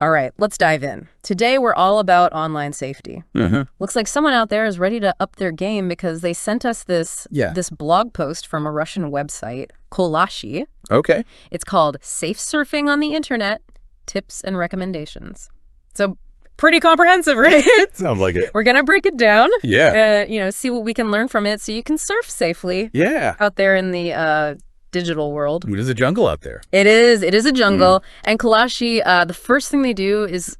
All right, let's dive in. Today, we're all about online safety. Looks like someone out there is ready to up their game because they sent us this blog post from a Russian website, KolaShi. Okay. It's called Safe Surfing on the Internet, Tips and Recommendations. So pretty comprehensive, right? Sounds like it. We're going to break it down. Yeah. See what we can learn from it so you can surf safely out there in the digital world. It is a jungle out there. It is a jungle. And KolaShi, the first thing they do is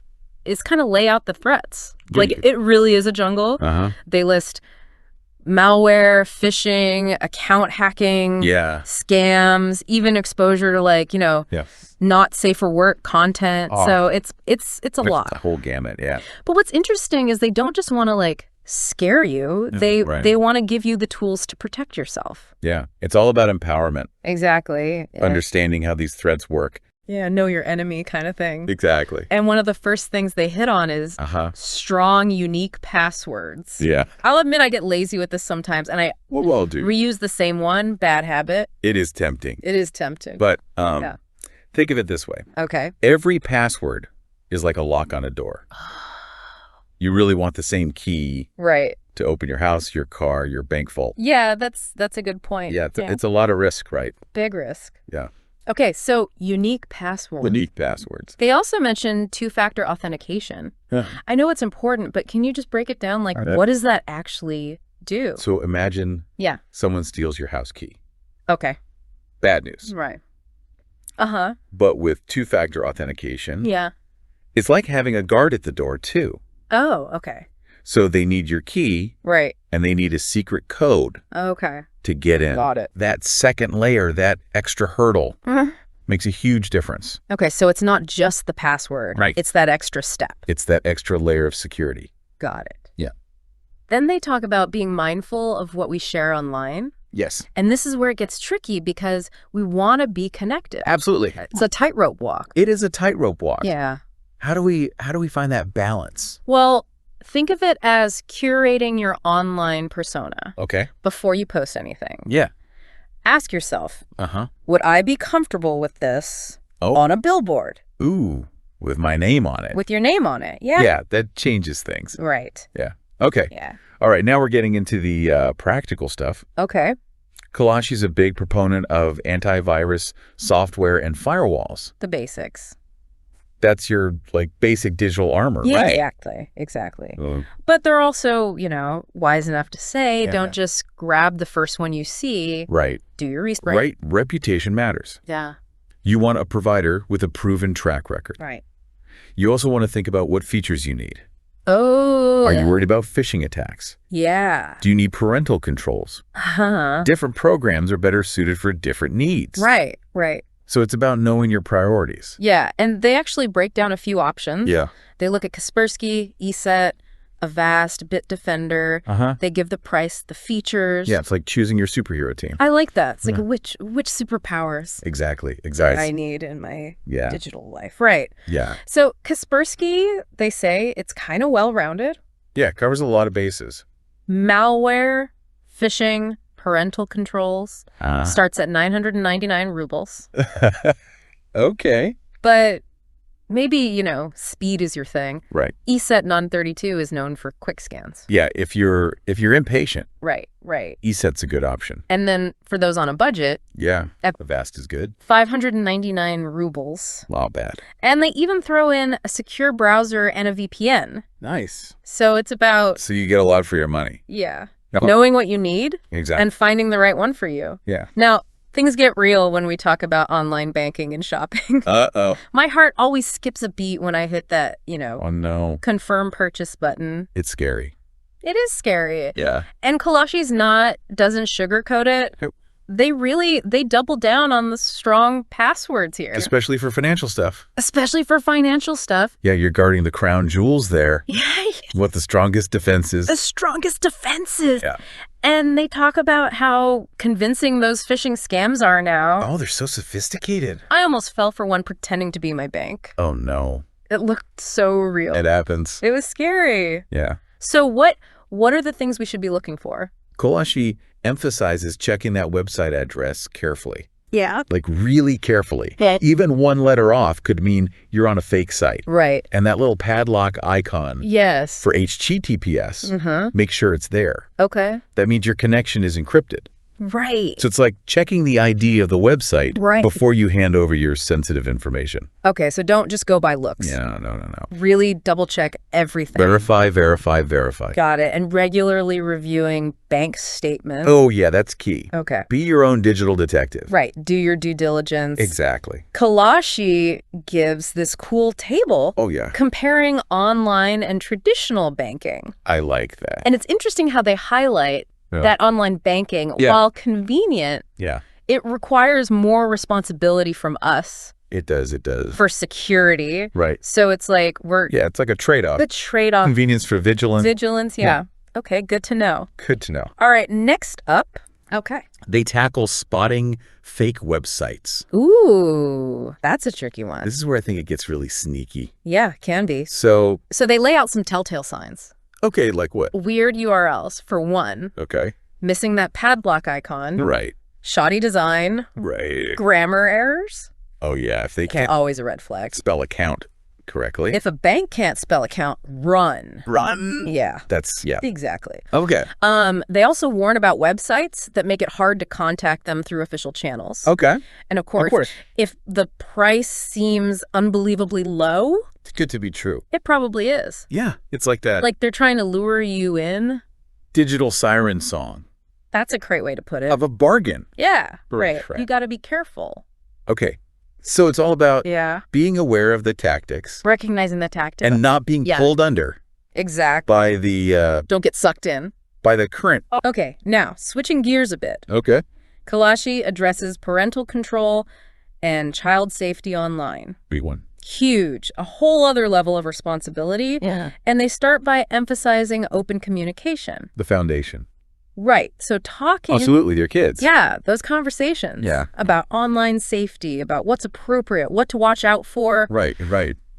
kind of lay out the threats. Like, it really is a jungle. They list malware, phishing, account hacking, scams, even exposure to not safe for work content. So it's a lot. The whole gamut, But what's interesting is they don't just want to scare you. They want to give you the tools to protect yourself. Yeah. It's all about empowerment. Exactly. Understanding how these threats work. Yeah, know your enemy kind of thing. Exactly. And one of the first things they hit on is strong, unique passwords. Yeah. I'll admit I get lazy with this sometimes, and I reuse the same one. Bad habit. It is tempting. It is tempting. But think of it this way. Okay. Every password is like a lock on a door. You really want the same key to open your house, your car, your bank vault. Yeah, that's a good point. Yeah, it's a lot of risk, right? Big risk. Yeah. Okay, so unique passwords. Unique passwords. They also mentioned two-factor authentication. I know it's important, but can you just break it down? What does that actually do? So imagine someone steals your house key. Okay. Bad news. Right. But with two-factor authentication, it's like having a guard at the door, too. Oh, okay. So they need your key. Right. And they need a secret code. Okay. To get in. Got it. That second layer, that extra hurdle makes a huge difference. Okay, so it's not just the password. Right. It's that extra step. It's that extra layer of security. Got it. Yeah. Then they talk about being mindful of what we share online. Yes. And this is where it gets tricky because we want to be connected. Absolutely. It's a tightrope walk. It is a tightrope walk. Yeah. How do we find that balance? Well, think of it as curating your online persona. Okay. Before you post anything. Yeah. Ask yourself, would I be comfortable with this on a billboard? Ooh, with my name on it. With your name on it, yeah. Yeah, that changes things. Right. Yeah. Okay. Yeah. All right, now we're getting into the practical stuff. Okay. KolaShi's a big proponent of antivirus software and firewalls. The basics. That's your basic digital armor, right? Exactly. But they're also, wise enough to say, don't just grab the first one you see. Right. Do your research. Right. Reputation matters. Yeah. You want a provider with a proven track record. Right. You also want to think about what features you need. Oh. Are you worried about phishing attacks? Yeah. Do you need parental controls? Different programs are better suited for different needs. Right. So it's about knowing your priorities. Yeah, and they actually break down a few options. Yeah. They look at Kaspersky, ESET, Avast, Bitdefender. They give the price, the features. Yeah, it's like choosing your superhero team. I like that. It's like which superpowers Exactly. I need in my digital life. Right. Yeah. So Kaspersky, they say it's kind of well-rounded. Yeah, it covers a lot of bases. Malware, phishing, parental controls starts at 999 rubles. Okay. But maybe, speed is your thing. Right. ESET non-32 is known for quick scans. Yeah, if you're impatient. Right. ESET's a good option. And then for those on a budget. Yeah, Avast is good. 599 rubles. Not bad. And they even throw in a secure browser and a VPN. Nice. So it's about. So you get a lot for your money. Yeah. Knowing what you need. Exactly. And finding the right one for you. Yeah. Now, things get real when we talk about online banking and shopping. Uh-oh. My heart always skips a beat when I hit that, oh, no. confirm purchase button. It's scary. It is scary. Yeah. And KolaShi's doesn't sugarcoat it. Nope. They double down on the strong passwords here. Especially for financial stuff. Especially for financial stuff. Yeah, you're guarding the crown jewels there. Yeah. What the strongest defenses. The strongest defenses. Yeah. And they talk about how convincing those phishing scams are now. Oh, they're so sophisticated. I almost fell for one pretending to be my bank. Oh, no. It looked so real. It happens. It was scary. Yeah. So what are the things we should be looking for? KolaShi emphasizes checking that website address carefully. Yeah. Like really carefully. Yeah. Even one letter off could mean you're on a fake site. Right. And that little padlock icon yes. for HTTPS, make sure it's there. Okay. That means your connection is encrypted. Right. So it's like checking the ID of the website before you hand over your sensitive information. Okay, so don't just go by looks. Yeah, no. Really double check everything. Verify, verify, verify. Got it. And regularly reviewing bank statements. Oh, yeah, that's key. Okay. Be your own digital detective. Right. Do your due diligence. Exactly. KolaShi gives this cool table comparing online and traditional banking. I like that. And it's interesting how they highlight that online banking, while convenient, it requires more responsibility from us. It does. For security. Right. So it's like it's like a trade-off. The trade-off. Convenience for vigilance. Vigilance, yeah. Okay, good to know. Good to know. All right, next up. Okay. They tackle spotting fake websites. Ooh, that's a tricky one. This is where I think it gets really sneaky. Yeah, can be. So they lay out some telltale signs. Okay, like what? Weird URLs, for one. Okay. Missing that padlock icon. Right. Shoddy design. Right. Grammar errors. Oh, yeah. If they can't. Always a red flag. Spell account correctly. If a bank can't spell account, run. Run? Yeah. That's, Exactly. Okay. They also warn about websites that make it hard to contact them through official channels. Okay. And of course, if the price seems unbelievably low, it's good to be true. It probably is. Yeah. It's like that. Like they're trying to lure you in. Digital siren song. That's a great way to put it. Of a bargain. Yeah. Right. You got to be careful. Okay. So it's all about being aware of the tactics. Recognizing the tactics. And not being pulled under. Exactly. By the... Don't get sucked in. By the current. Okay. Now, switching gears a bit. Okay. KolaShi addresses parental control and child safety online. Big one. Huge. A whole other level of responsibility. Yeah. And they start by emphasizing open communication. The foundation. Right. So talking... Absolutely, with your kids. Yeah, those conversations. Yeah. About online safety, about what's appropriate, what to watch out for. Right.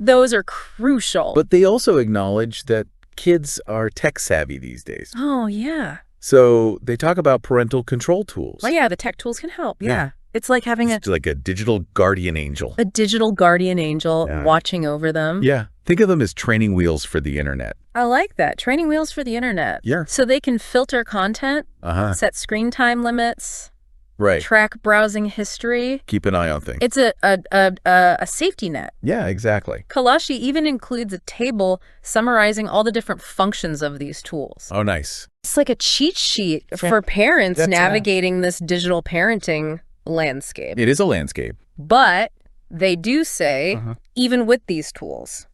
Those are crucial. But they also acknowledge that kids are tech savvy these days. Oh, yeah. So they talk about parental control tools. Well, yeah, the tech tools can help. Yeah. It's like having a digital guardian angel. A digital guardian angel watching over them. Yeah. Think of them as training wheels for the internet. I like that. Training wheels for the internet. Yeah. So they can filter content, set screen time limits, right, track browsing history. Keep an eye on things. It's a safety net. Yeah, exactly. KolaShi even includes a table summarizing all the different functions of these tools. Oh, nice. It's like a cheat sheet for parents navigating this digital parenting landscape. It is a landscape. But they do say, even with these tools,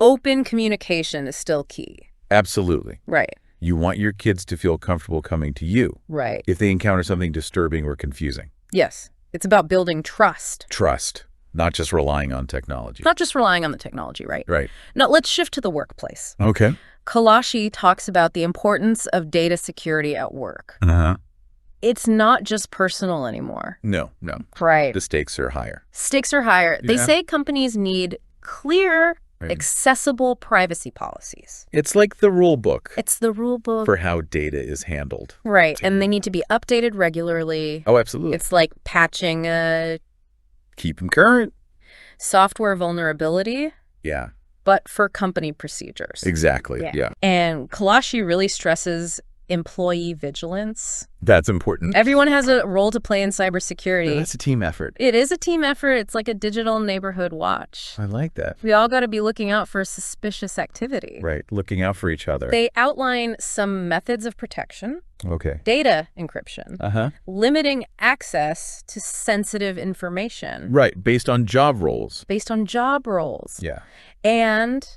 open communication is still key. Absolutely. Right. You want your kids to feel comfortable coming to you. Right. If they encounter something disturbing or confusing. Yes. It's about building trust. Trust, not just relying on technology. Not just relying on the technology, right? Right. Now, let's shift to the workplace. Okay. KolaShi talks about the importance of data security at work. It's not just personal anymore. No. Right. The stakes are higher. Stakes are higher. They say companies need clear, accessible privacy policies. It's like the rule book. It's the rule book. For how data is handled. Right. And they need to be updated regularly. Oh, absolutely. It's like patching keep them current. Software vulnerability. Yeah. But for company procedures. Exactly. Yeah. And KolaShi really stresses employee vigilance. That's important. Everyone has a role to play in cybersecurity. That's a team effort. It is a team effort. It's like a digital neighborhood watch. I like that. We all got to be looking out for suspicious activity. Right. Looking out for each other. They outline some methods of protection. Okay. Data encryption. Limiting access to sensitive information. Right. Based on job roles. Yeah. And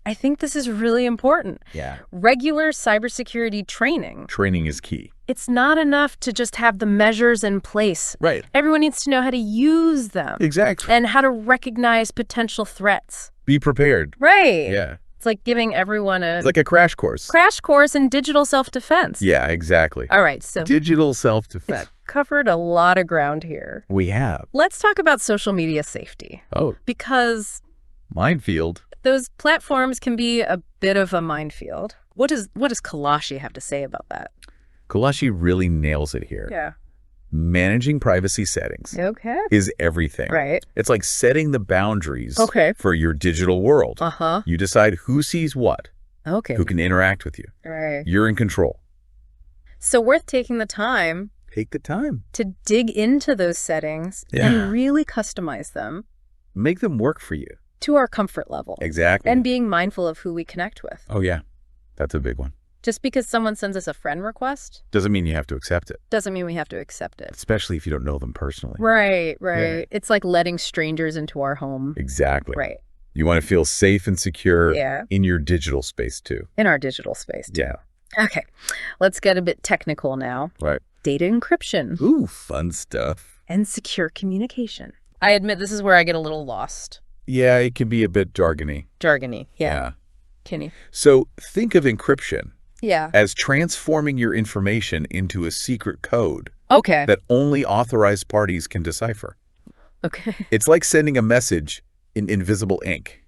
I think this is really important. Yeah. Regular cybersecurity training. Training is key. It's not enough to just have the measures in place. Right. Everyone needs to know how to use them. Exactly. And how to recognize potential threats. Be prepared. Right. Yeah. It's like giving everyone it's like a crash course. Crash course in digital self-defense. Yeah, exactly. All right, so digital self-defense. Covered a lot of ground here. We have. Let's talk about social media safety. Oh. Because minefield. Those platforms can be a bit of a minefield. What does KolaShi have to say about that? KolaShi really nails it here. Yeah. managing privacy settings is everything. Right. It's like setting the boundaries for your digital world. You decide who sees what, who can interact with you. Right. You're in control. So worth taking the time. Take the time. To dig into those settings and really customize them. Make them work for you. To our comfort level. Exactly. And being mindful of who we connect with. Oh, yeah. That's a big one. Just because someone sends us a friend request doesn't mean you have to accept it. Doesn't mean we have to accept it. Especially if you don't know them personally. Right, right. Yeah. It's like letting strangers into our home. Exactly. Right. You want to feel safe and secure in your digital space too. In our digital space too. Yeah. Okay. Let's get a bit technical now. Right. Data encryption. Ooh, fun stuff. And secure communication. I admit this is where I get a little lost. Yeah, it can be a bit jargony. Jargony, yeah. Kenny. So think of encryption. Yeah. As transforming your information into a secret code. Okay. That only authorized parties can decipher. Okay. It's like sending a message in invisible ink.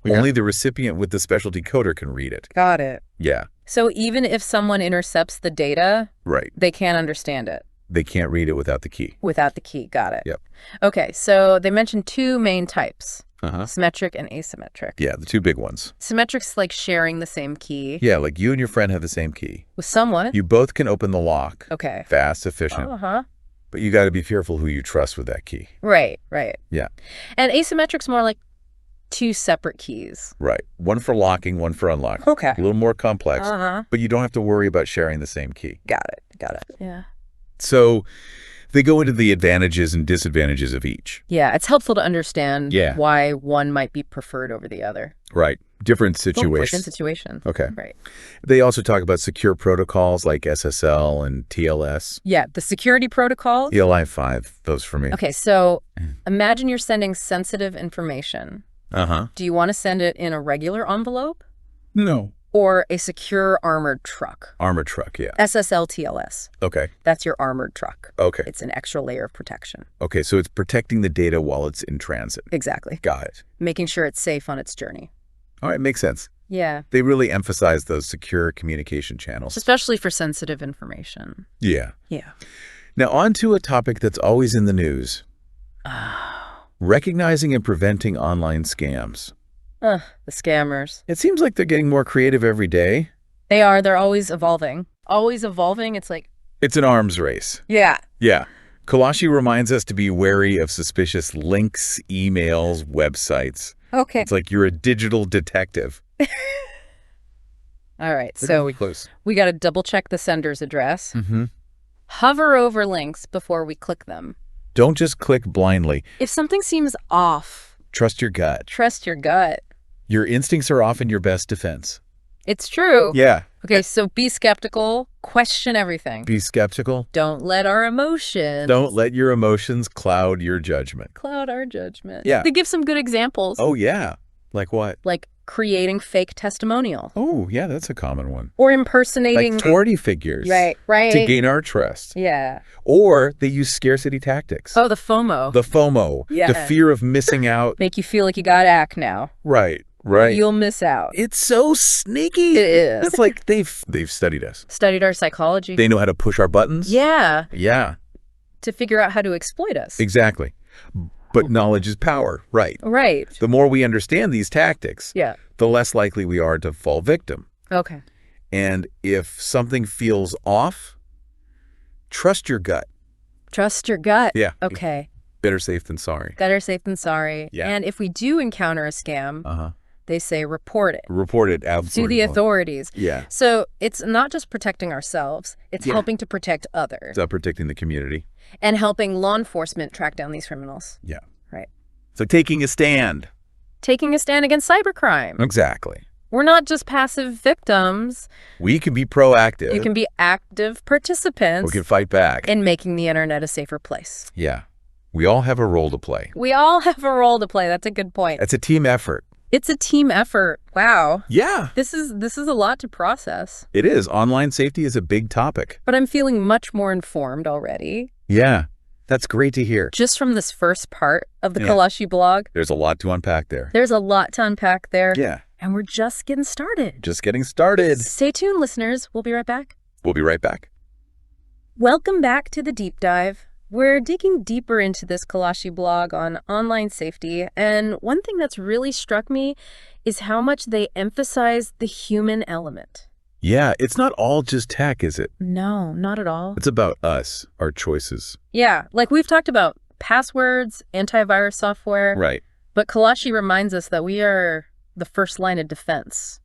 Yeah. Only the recipient with the specialty coder can read it. Got it. Yeah. So even if someone intercepts the data, they can't understand it. They can't read it without the key. Without the key. Got it. Yep. Okay. So they mentioned two main types. Symmetric and asymmetric. Yeah, the two big ones. Symmetric's like sharing the same key. Yeah, like you and your friend have the same key. With someone. You both can open the lock. Okay. Fast, efficient. But you got to be careful who you trust with that key. Right, right. Yeah. And asymmetric's more like two separate keys. Right. One for locking, one for unlocking. Okay. A little more complex, but you don't have to worry about sharing the same key. Got it. Got it. Yeah. So they go into the advantages and disadvantages of each. Yeah, it's helpful to understand why one might be preferred over the other. Right. Different situations. Different situations. Okay. Right. They also talk about secure protocols like SSL and TLS. Yeah, the security protocols. ELI 5, those for me. Okay, so imagine you're sending sensitive information. Do you want to send it in a regular envelope? No. Or a secure armored truck? Armored truck, yeah. SSL TLS. Okay. That's your armored truck. Okay. It's an extra layer of protection. Okay, so it's protecting the data while it's in transit. Exactly. Got it. Making sure it's safe on its journey. All right, makes sense. Yeah. They really emphasize those secure communication channels. Especially for sensitive information. Yeah. Yeah. Now on to a topic that's always in the news. Recognizing and preventing online scams. The scammers. It seems like they're getting more creative every day. They are. They're always evolving. Always evolving. It's like... It's an arms race. Yeah. Yeah. KolaShi reminds us to be wary of suspicious links, emails, websites. Okay. It's like you're a digital detective. All right. So we got to double check the sender's address. Mm-hmm. Hover over links before we click them. Don't just click blindly. If something seems off... Trust your gut. Trust your gut. Your instincts are often your best defense. It's true. Yeah. Okay, so be skeptical. Question everything. Be skeptical. Don't let our emotions... Don't let your emotions cloud your judgment. Cloud our judgment. Yeah. They give some good examples. Oh, yeah. Like what? Like creating fake testimonials. Oh, yeah, that's a common one. Or impersonating... Like authority figures. Right, right. To gain our trust. Yeah. Or they use scarcity tactics. Oh, the FOMO. The FOMO. Yeah. The fear of missing out. Make you feel like you gotta act now. Right, right. You'll miss out. It's so sneaky. It is. It's like they've studied us. Studied our psychology. They know how to push our buttons. Yeah. Yeah. To figure out how to exploit us. Exactly. But knowledge is power, right? Right. The more we understand these tactics, the less likely we are to fall victim. Okay. And if something feels off, trust your gut. Trust your gut. Yeah. Okay. Better safe than sorry. Better safe than sorry. Yeah. And if we do encounter a scam, they say report it. Report it, absolutely. To the authorities. Yeah. So it's not just protecting ourselves, it's helping to protect others. It's protecting the community. And helping law enforcement track down these criminals. Yeah. Right. So taking a stand. Taking a stand against cybercrime. Exactly. We're not just passive victims. We can be proactive. You can be active participants. We can fight back. In making the internet a safer place. Yeah. We all have a role to play. We all have a role to play. That's a good point. It's a team effort. It's a team effort. Wow. Yeah. This is a lot to process. It is. Online safety is a big topic. But I'm feeling much more informed already. Yeah. That's great to hear. Just from this first part of the KolaShi blog. There's a lot to unpack there. There's a lot to unpack there. Yeah. And we're just getting started. Just getting started. Stay tuned, listeners. We'll be right back. We'll be right back. Welcome back to the deep dive. We're digging deeper into this KolaShi blog on online safety, and one thing that's really struck me is how much they emphasize the human element. Yeah, it's not all just tech, is it? No, not at all. It's about us, our choices. Yeah, like we've talked about passwords, antivirus software. Right. But KolaShi reminds us that we are the first line of defense.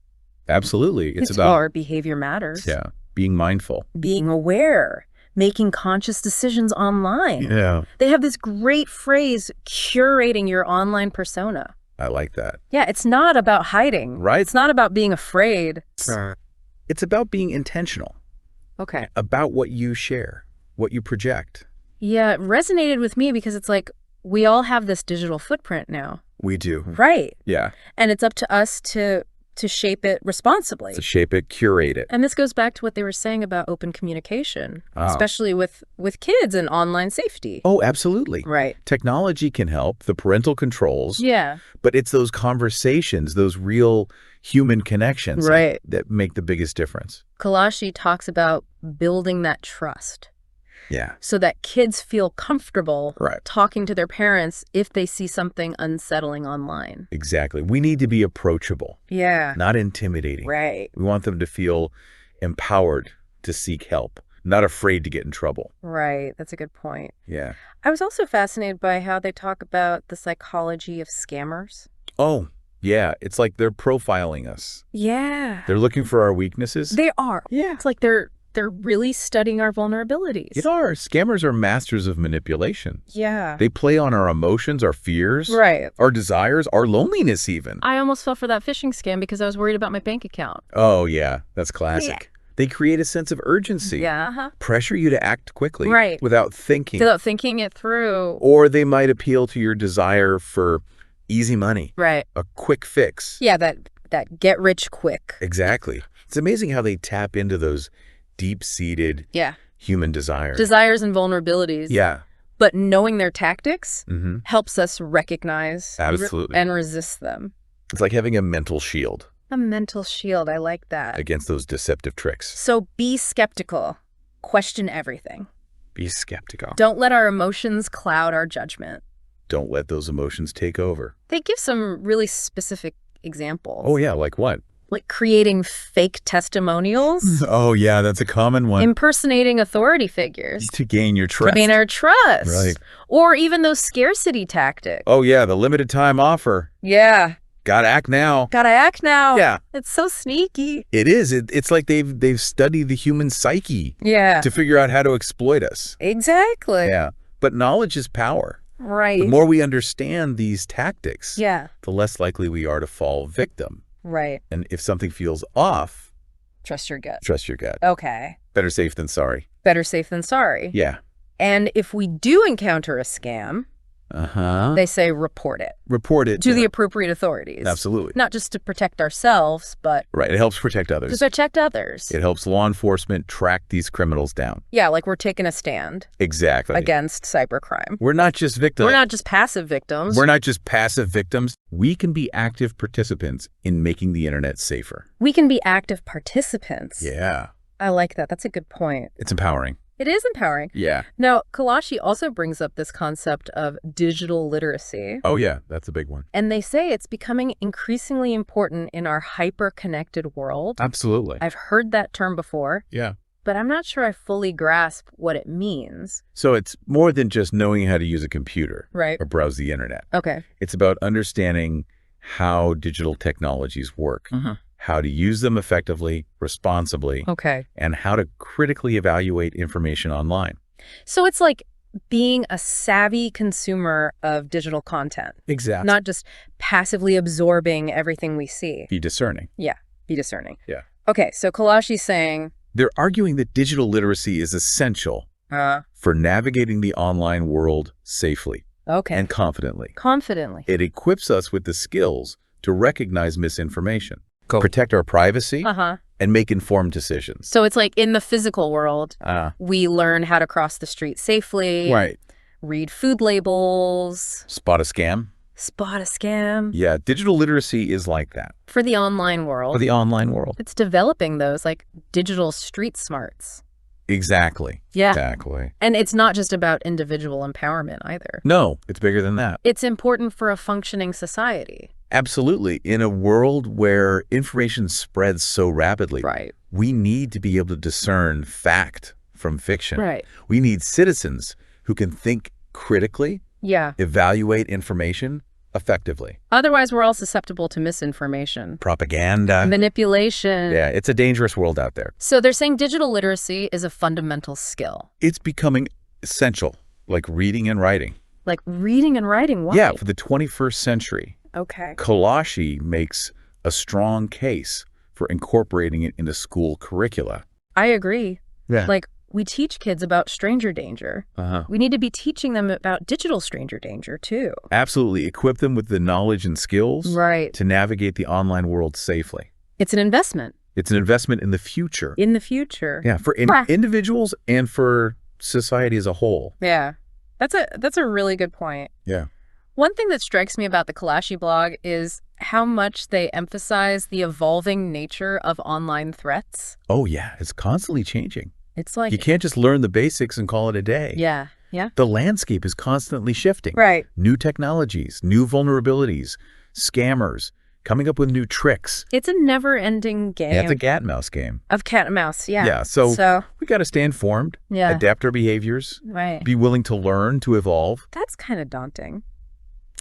Absolutely. It's about our behavior matters. Yeah, being mindful. Being aware. Making conscious decisions online. Yeah. They have this great phrase, curating your online persona. I like that. Yeah, it's not about hiding. Right. It's not about being afraid. It's about being intentional. Okay. About what you share, what you project. Yeah, it resonated with me because it's like we all have this digital footprint now. We do. Right. Yeah. And it's up to us to shape it responsibly. To shape it, curate it. And this goes back to what they were saying about open communication, especially with kids and online safety. Oh, absolutely. Right. Technology can help, the parental controls. Yeah. But it's those conversations, those real human connections right. that make the biggest difference. KolaShi talks about building that trust. Yeah. So that kids feel comfortable right. talking to their parents if they see something unsettling online. Exactly. We need to be approachable. Yeah. Not intimidating. Right. We want them to feel empowered to seek help, not afraid to get in trouble. Right. That's a good point. Yeah. I was also fascinated by how they talk about the psychology of scammers. Oh, yeah. It's like they're profiling us. Yeah. They're looking for our weaknesses. They are. Yeah. It's like they're really studying our vulnerabilities. They are. Scammers are masters of manipulation. Yeah. They play on our emotions, our fears, right. our desires, our loneliness even. I almost fell for that phishing scam because I was worried about my bank account. Oh, yeah. That's classic. Yeah. They create a sense of urgency. Yeah. Pressure you to act quickly. Right. Without thinking. Without thinking it through. Or they might appeal to your desire for easy money. Right. A quick fix. Yeah, that get rich quick. Exactly. It's amazing how they tap into those deep-seated human desires. Desires and vulnerabilities. Yeah. But knowing their tactics helps us recognize Absolutely. and resist them. It's like having a mental shield. A mental shield. I like that. Against those deceptive tricks. So be skeptical. Question everything. Be skeptical. Don't let our emotions cloud our judgment. Don't let those emotions take over. They give some really specific examples. Oh, yeah. Like what? Like creating fake testimonials. Oh, yeah. That's a common one. Impersonating authority figures. To gain your trust. To gain our trust. Right. Or even those scarcity tactics. Oh, yeah. The limited time offer. Yeah. Gotta act now. Gotta act now. Yeah. It's so sneaky. It is. It's like they've studied the human psyche. Yeah. To figure out how to exploit us. Exactly. Yeah. But knowledge is power. Right. The more we understand these tactics, the less likely we are to fall victim. Right. And if something feels off, trust your gut. Trust your gut. Okay. Better safe than sorry. Better safe than sorry. Yeah. And if we do encounter a scam, they say report it. Report it. To the appropriate authorities. Absolutely. Not just to protect ourselves, but... Right. It helps protect others. To protect others. It helps law enforcement track these criminals down. Yeah, like we're taking a stand. Exactly. Against cybercrime. We're not just victims. We're not just passive victims. We're not just passive victims. We can be active participants in making the internet safer. We can be active participants. Yeah. I like that. That's a good point. It's empowering. It is empowering. Yeah. Now, KolaShi also brings up this concept of digital literacy. Oh, yeah. That's a big one. And they say it's becoming increasingly important in our hyper-connected world. Absolutely. I've heard that term before. Yeah. But I'm not sure I fully grasp what it means. So it's more than just knowing how to use a computer. Right. Or browse the internet. Okay. It's about understanding how digital technologies work. How to use them effectively, responsibly, and how to critically evaluate information online. So it's like being a savvy consumer of digital content. Exactly. Not just passively absorbing everything we see. Be discerning. Yeah, be discerning. Yeah. Okay, so KolaShi's saying... They're arguing that digital literacy is essential for navigating the online world safely. And confidently. Confidently. It equips us with the skills to recognize misinformation. Protect our privacy, and make informed decisions. So it's like in the physical world, we learn how to cross the street safely. Right. Read food labels. Spot a scam. Spot a scam. Yeah, digital literacy is like that. For the online world. For the online world. It's developing those like digital street smarts. Exactly. Yeah. Exactly. And it's not just about individual empowerment either. No, it's bigger than that. It's important for a functioning society. Absolutely. In a world where information spreads so rapidly, Right. we need to be able to discern fact from fiction. Right. We need citizens who can think critically, Yeah. evaluate information effectively. Otherwise, we're all susceptible to misinformation, Propaganda. manipulation. Yeah, it's a dangerous world out there. So they're saying digital literacy is a fundamental skill. It's becoming essential, like reading and writing. Like reading and writing? Why? Yeah, for the 21st century. Okay. KolaShi makes a strong case for incorporating it into school curricula. I agree. Yeah. Like, we teach kids about stranger danger. We need to be teaching them about digital stranger danger, too. Absolutely. Equip them with the knowledge and skills to navigate the online world safely. It's an investment. It's an investment in the future. In the future. Yeah, for individuals and for society as a whole. Yeah. That's a really good point. Yeah. One thing that strikes me about the KolaShi blog is how much they emphasize the evolving nature of online threats. Oh, yeah. It's constantly changing. It's like... You can't just learn the basics and call it a day. Yeah. Yeah. The landscape is constantly shifting. Right. New technologies, new vulnerabilities, scammers, coming up with new tricks. It's a never-ending game. Yeah, it's a cat and mouse game. Of cat and mouse, yeah. Yeah, so we got to stay informed, adapt our behaviors, be willing to learn, to evolve. That's kind of daunting.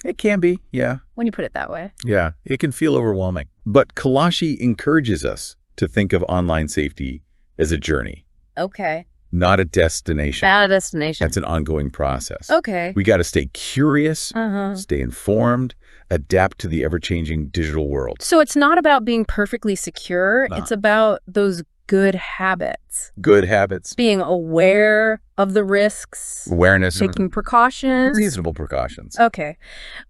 It can be, yeah. When you put it that way. Yeah, it can feel overwhelming. But KolaShi encourages us to think of online safety as a journey. Okay. Not a destination. Not a destination. That's an ongoing process. Okay. We got to stay curious, stay informed, adapt to the ever-changing digital world. So it's not about being perfectly secure. No. It's about those good habits. Good habits. Being aware of the risks. Awareness. Taking precautions. Reasonable precautions. Okay.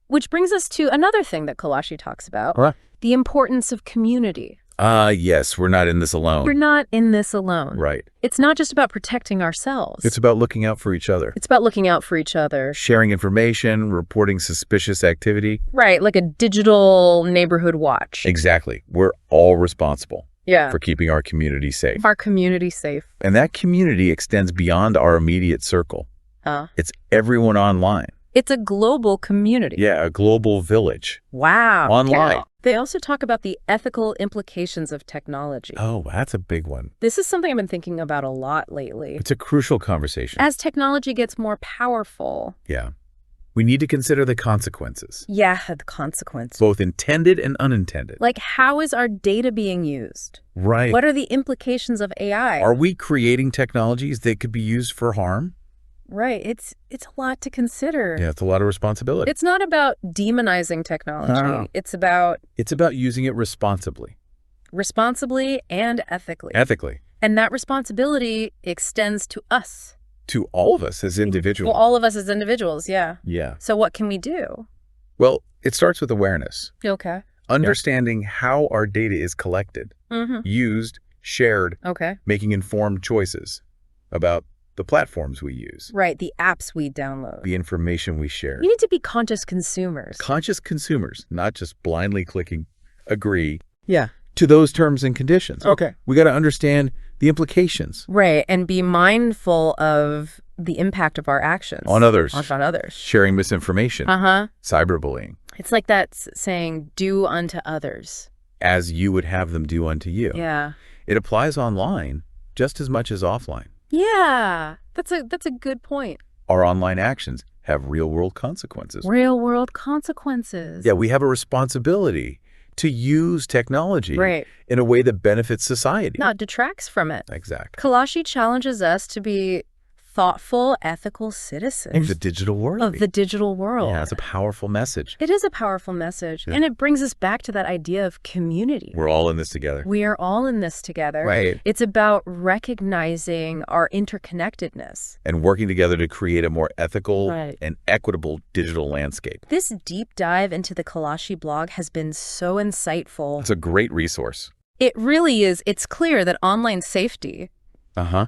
Which brings us to another thing that KolaShi talks about. What? The importance of community. Yes, we're not in this alone. We're not in this alone. Right. It's not just about protecting ourselves. It's about looking out for each other. It's about looking out for each other. Sharing information, reporting suspicious activity. Right, like a digital neighborhood watch. Exactly. We're all responsible Yeah. for keeping our community safe. Our community safe. And that community extends beyond our immediate circle. It's everyone online. It's a global community. Yeah, a global village. Wow. Online. Yeah. They also talk about the ethical implications of technology. Oh, that's a big one. This is something I've been thinking about a lot lately. It's a crucial conversation. As technology gets more powerful. Yeah. We need to consider the consequences. Yeah, the consequences. Both intended and unintended. Like, how is our data being used? Right. What are the implications of AI? Are we creating technologies that could be used for harm? Right. It's a lot to consider. Yeah, it's a lot of responsibility. It's not about demonizing technology. No. It's about using it responsibly. Responsibly and ethically. Ethically. And that responsibility extends to us. To all of us as individuals. Well, all of us as individuals, yeah. Yeah. So what can we do? Well, it starts with awareness. Okay. Understanding how our data is collected, used, shared, making informed choices about the platforms we use. Right, the apps we download. The information we share. We need to be conscious consumers. Conscious consumers, not just blindly clicking agree Yeah. to those terms and conditions. Okay. We got to understand the implications. Right, and be mindful of the impact of our actions. On others. On others. Sharing misinformation. Cyberbullying. It's like that saying, do unto others. As you would have them do unto you. Yeah. It applies online just as much as offline. Yeah, that's a good point. Our online actions have real-world consequences. Real-world consequences. Yeah, we have a responsibility to use technology in a way that benefits society. Not detracts from it. Exactly. KolaShi challenges us to be thoughtful, ethical citizens. Of the digital world. Of the digital world. Yeah, it's a powerful message. It is a powerful message. And it brings us back to that idea of community. We're all in this together. We are all in this together. Right. It's about recognizing our interconnectedness. And working together to create a more ethical and equitable digital landscape. This deep dive into the KolaShi blog has been so insightful. It's a great resource. It really is. It's clear that online safety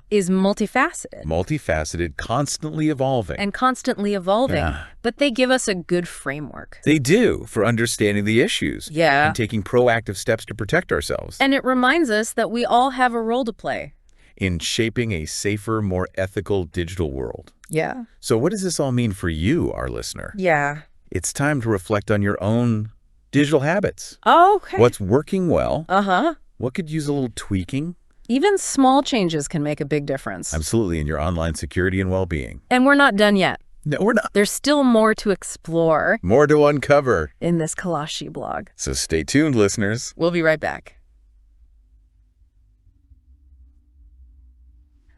is multifaceted. Multifaceted, constantly evolving. And constantly evolving. Yeah. But they give us a good framework. They do, for understanding the issues. Yeah. And taking proactive steps to protect ourselves. And it reminds us that we all have a role to play. in shaping a safer, more ethical digital world. Yeah. So what does this all mean for you, our listener? Yeah. It's time to reflect on your own digital habits. Oh, okay. What's working well? Uh-huh. What could use a little tweaking? Even small changes can make a big difference. Absolutely, in your online security and well-being. And we're not done yet. No, we're not. There's still more to explore. More to uncover. In this KolaShi blog. So stay tuned, listeners. We'll be right back.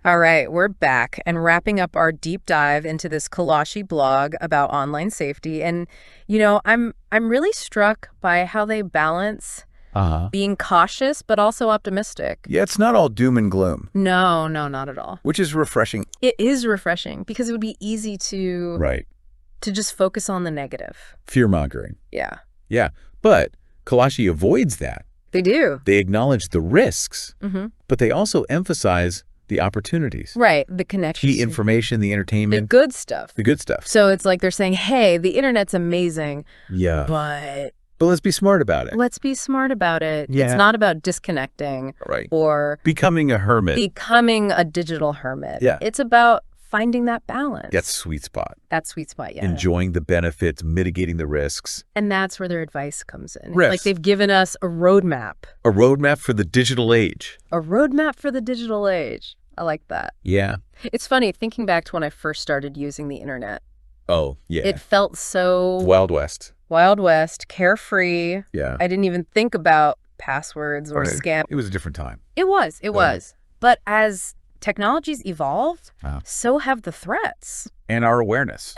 All right, we're back and wrapping up our deep dive into this KolaShi blog about online safety. And, you know, I'm really struck by how they balance being cautious, but also optimistic. Yeah, it's not all doom and gloom. No, not at all. Which is refreshing. It is refreshing because it would be easy to just focus on the negative. Fear-mongering. Yeah. Yeah, but KolaShi avoids that. They do. They acknowledge the risks, but they also emphasize the opportunities. Right, the connections. The information, the entertainment. The good stuff. The good stuff. So it's like they're saying, hey, the internet's amazing. Yeah. But let's be smart about it. Let's be smart about it. Yeah. It's not about disconnecting. Right. Or becoming a hermit. Becoming a digital hermit. Yeah. It's about finding that balance. That sweet spot. That sweet spot, yeah. Enjoying the benefits, mitigating the risks. And that's where their advice comes in. Risks. Like they've given us a roadmap. A roadmap for the digital age. A roadmap for the digital age. I like that. Yeah. It's funny, thinking back to when I first started using the internet. Oh, yeah. It felt so... Wild West. Wild West, carefree. Yeah. I didn't even think about passwords or scam. It was a different time. It was. But as technologies evolved, so have the threats. And our awareness.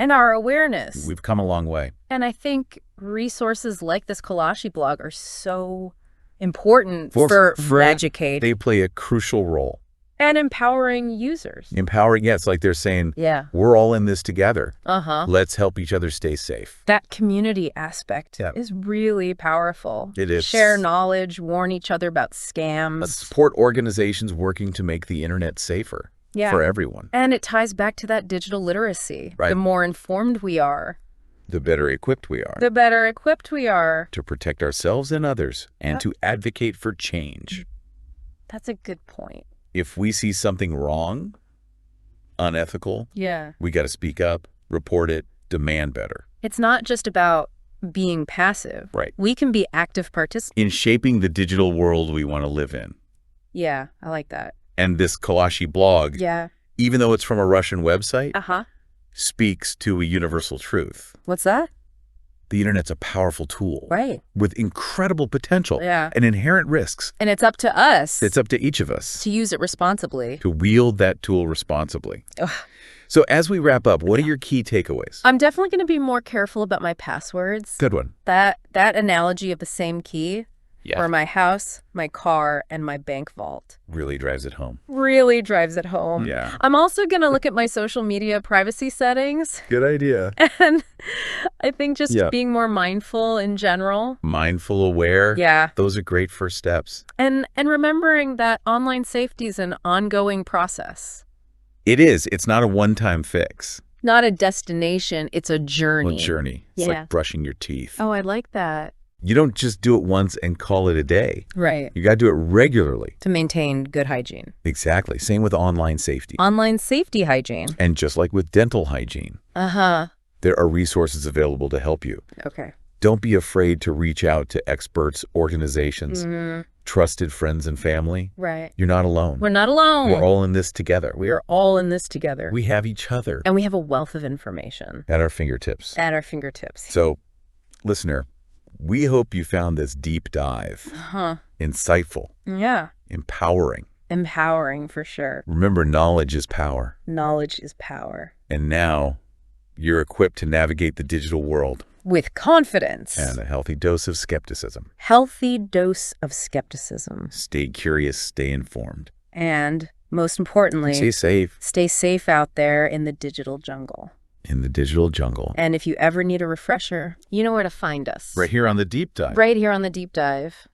We've come a long way. And I think resources like this KolaShi blog are so important for educating. They play a crucial role. And empowering users. Empowering, yeah. It's like they're saying, we're all in this together. Let's help each other stay safe. That community aspect is really powerful. It is. Share knowledge, warn each other about scams. Let's support organizations working to make the internet safer for everyone. And it ties back to that digital literacy. Right. The more informed we are, the better equipped we are. To protect ourselves and others and to advocate for change. That's a good point. If we see something wrong, unethical, we got to speak up, report it, demand better. It's not just about being passive. Right. We can be active participants. In shaping the digital world we want to live in. Yeah, I like that. And this KolaShi blog, even though it's from a Russian website, speaks to a universal truth. What's that? The internet's a powerful tool. Right. With incredible potential and inherent risks. And it's up to us. It's up to each of us. To use it responsibly. To wield that tool responsibly. So as we wrap up, what are your key takeaways? I'm definitely going to be more careful about my passwords. Good one. That analogy of the same key for my house, my car, and my bank vault. Really drives it home. Yeah. I'm also going to look at my social media privacy settings. Good idea. And I think just being more mindful in general. Mindful, aware. Yeah. Those are great first steps. And remembering that online safety is an ongoing process. It is. It's not a one-time fix. Not a destination. It's a journey. It's like brushing your teeth. Oh, I like that. You don't just do it once and call it a day. Right. You got to do it regularly. To maintain good hygiene. Exactly. Same with online safety. Online safety hygiene. And just like with dental hygiene. There are resources available to help you. Okay. Don't be afraid to reach out to experts, organizations, trusted friends and family. Right. You're not alone. We're not alone. We're all in this together. We are all in this together. We have each other. And we have a wealth of information. At our fingertips. So, listener, we hope you found this deep dive insightful. Yeah. Empowering. Empowering, for sure. Remember, knowledge is power. Knowledge is power. And now you're equipped to navigate the digital world. With confidence. And a healthy dose of skepticism. Stay curious, stay informed. And most importantly, stay safe. Stay safe out there in the digital jungle. And if you ever need a refresher, you know where to find us. Right here on The Deep Dive.